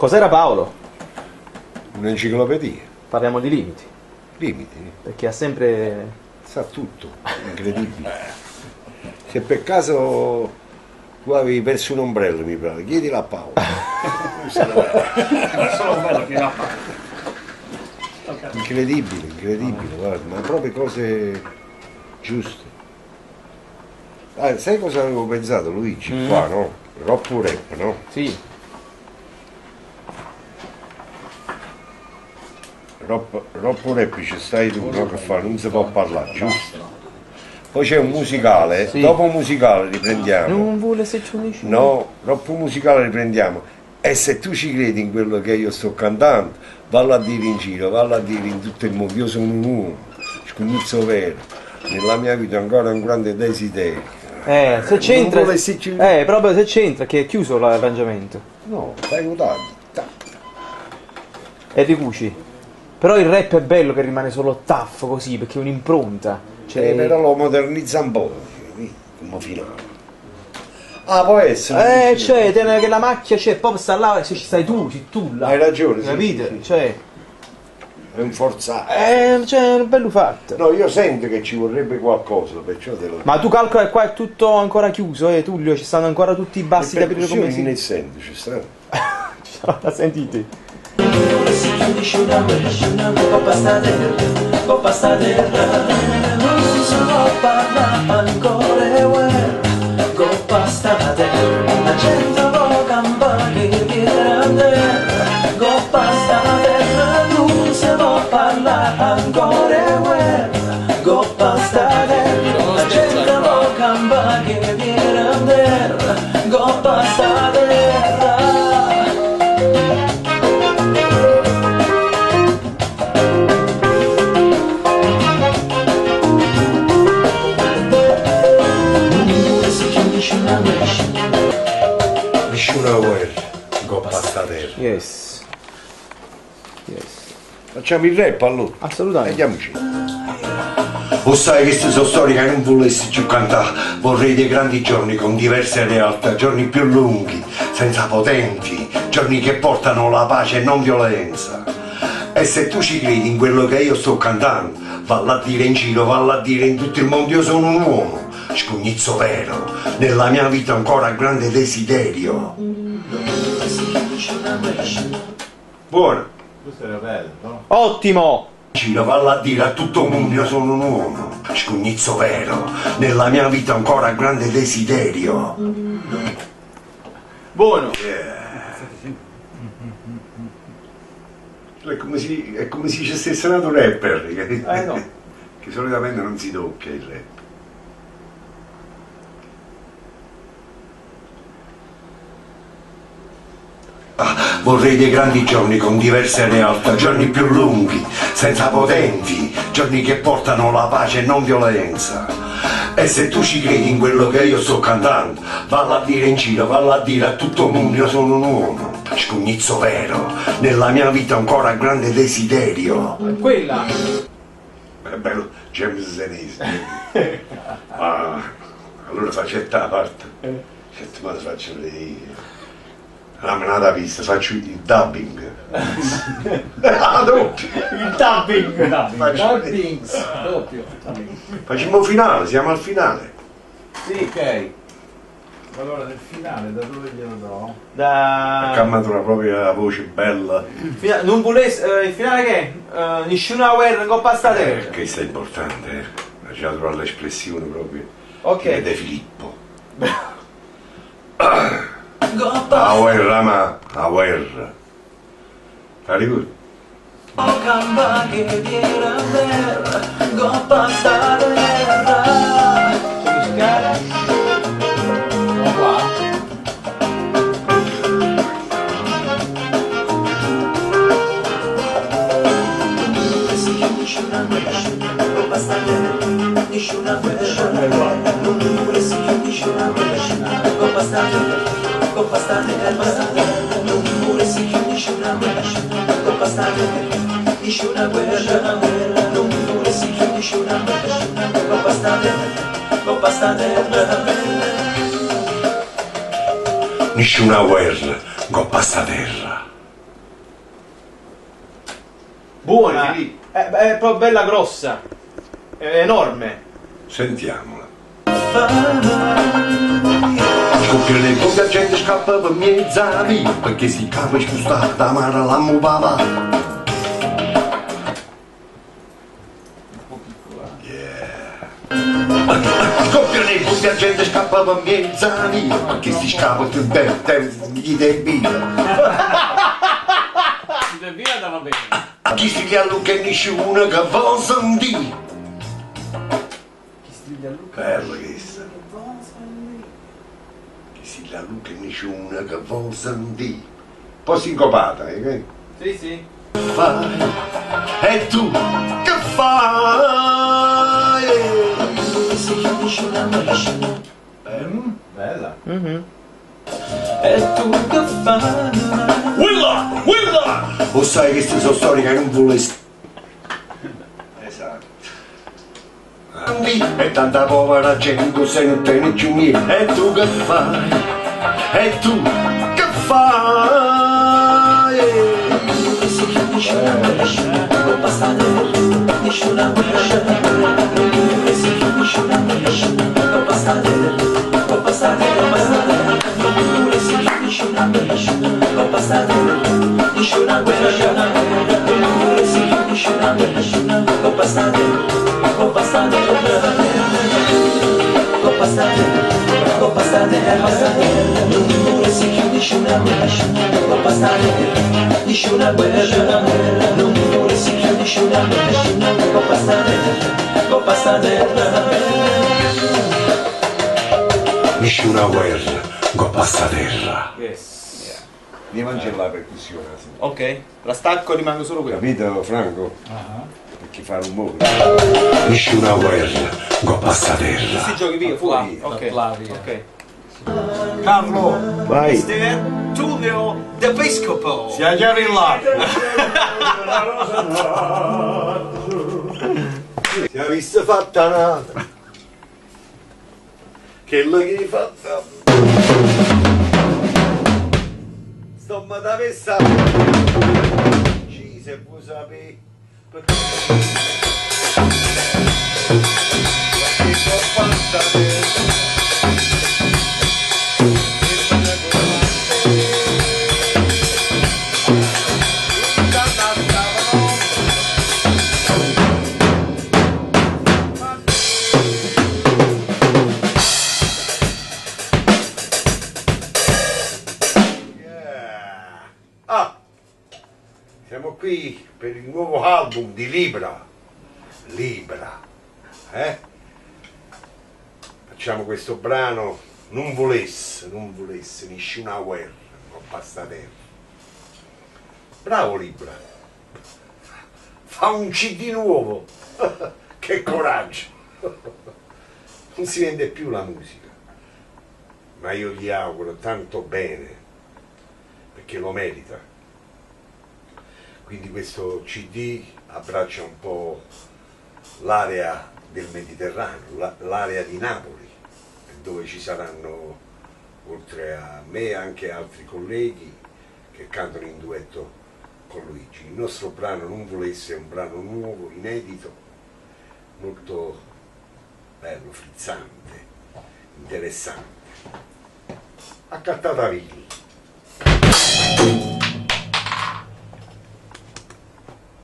Cos'era Paolo? Un'enciclopedia. Parliamo di limiti. Limiti. Perché ha sempre... Sa tutto, incredibile. Se per caso tu avevi perso un ombrello, mi pare, chiedilo a Paolo. Solo bello che era. Incredibile, incredibile, guarda, ma proprio cose giuste. Ah, sai cosa avevo pensato, Luigi? Qua, no? Roppo rap, no? Sì. Roppo rap ci stai tu, no? Che fa? Non si può parlare, giusto? Poi c'è un musicale, Sì. dopo un musicale riprendiamo. Non vuole se ci unisci. No, dopo un musicale riprendiamo. E se tu ci credi in quello che io sto cantando, vallo a dire in giro, vallo a dire in tutto il mondo, io sono un uomo, scognizzo vero, nella mia vita ancora un grande desiderio. Se c'entra... Non volessi ci- proprio se c'entra, che è chiuso l'arrangiamento. No, dai votagli. E ricuci. Però il rap è bello che rimane solo taffo così, perché è un'impronta. Cioè... Però lo modernizza un po', come finale. Ah, può essere. cioè, che la macchia c'è, proprio sta là, se ci stai tu, sei tu là. Hai ragione, sì, capite? sì, sì. Cioè, È un forzato. cioè, è un bello fatto. No, io sento che ci vorrebbe qualcosa, perciò te lo Ma tu calcola che qua è tutto ancora chiuso, Tullio, ci stanno ancora tutti i bassi da aprire come si... nel senso, ci sta. La sentite? Nessuna guerra, coppa sta terra. Yes. Facciamo il rap allora. Assolutamente. Andiamoci. O sai che sono storie che non volessi più cantare, vorrei dei grandi giorni con diverse realtà, giorni più lunghi, senza potenti, giorni che portano la pace e non violenza. E se tu ci credi in quello che io sto cantando, valla a dire in giro, valla a dire in tutto il mondo, io sono un uomo, scognizzo vero, nella mia vita ancora grande desiderio. Buono. Questo era bello, no? Ottimo! Giro, valla a dire a tutto il mondo, io sono un uomo, scognizzo vero, nella mia vita ancora grande desiderio. Buono! È come se ci stesse nato un rapper, No. che solitamente non si tocca il rap. Vorrei dei grandi giorni con diverse realtà, giorni più lunghi, senza potenti, giorni che portano la pace e non violenza. E se tu ci credi in quello che io sto cantando, valla a dire in giro, valla a dire a tutto il mondo, io sono un uomo, scognizzo vero, nella mia vita ancora grande desiderio. Quella! È bello, James Senesi. Allora faccio la parte. Settimana faccio le... La menata pista, faccio il dubbing. Ah, doppio. Il tapping! Doppio. Facciamo il finale, siamo al finale. Sì, ok. Allora nel finale da dove glielo do? Ha Da... cambiato la propria voce bella. Non volessi... il finale che è? Nessuna guerra in Coppa sta terra. Questo è importante, ha già trovato l'espressione proprio. Ok. Di De Filippo. La guerra, ma la guerra. La ricordi? Siamo qua. Nessuna guerra, coppa sta terra. Buona! Lì. È proprio bella grossa! È enorme! Sentiamola. Scoppia nel po' la gente scappa per mezza via, perché si capa spostata da mare alla mubava. Scoppia nel po' la gente scappa per mezza via, perché si scappa più bene, gli dai via. Il via andava bene. Chi si chiama che nessuno che vuol sentire. Bella questa. Chi si chiama che nessuno che vuol sentire. Un po' sincopata, eh? Sì, sì. Fai, e tu che fai? Bella. E tu che fai? Willa! Willa! O sai che queste sono storie che non volessi. Esatto. E tanta povera gente se non te ne più niente. E tu che fai? E tu che fai? Nessuna guerra, coppa sta terra. Yes. Mi mangi la percussione, sì. Ok, la stacco e rimango solo qui. Capito, Franco? Perché fa rumore. Nessuna guerra, coppa sta terra. Si giochi via, fuori. Ok. Ok. Carlo, Vai. Mister Tullio De Vescovo. Si è già rillato. Si è vista fatta nata. Che lo che hai fatta? Sto ma da messa. Ci se vuoi sapere. Perché t'ho fatta te. Siamo qui per il nuovo album di Libra. Libra. Facciamo questo brano. Non volesse nessuna guerra, non basta terra. Bravo Libra. Fa un CD nuovo. Che coraggio. Non si vende più la musica. Ma io gli auguro tanto bene, perché lo merita. Quindi questo CD abbraccia un po' l'area del Mediterraneo, l'area di Napoli, dove ci saranno, oltre a me, anche altri colleghi che cantano in duetto con Luigi. Il nostro brano Non volesse è un brano nuovo, inedito, molto bello, frizzante, interessante. Accattata Ville.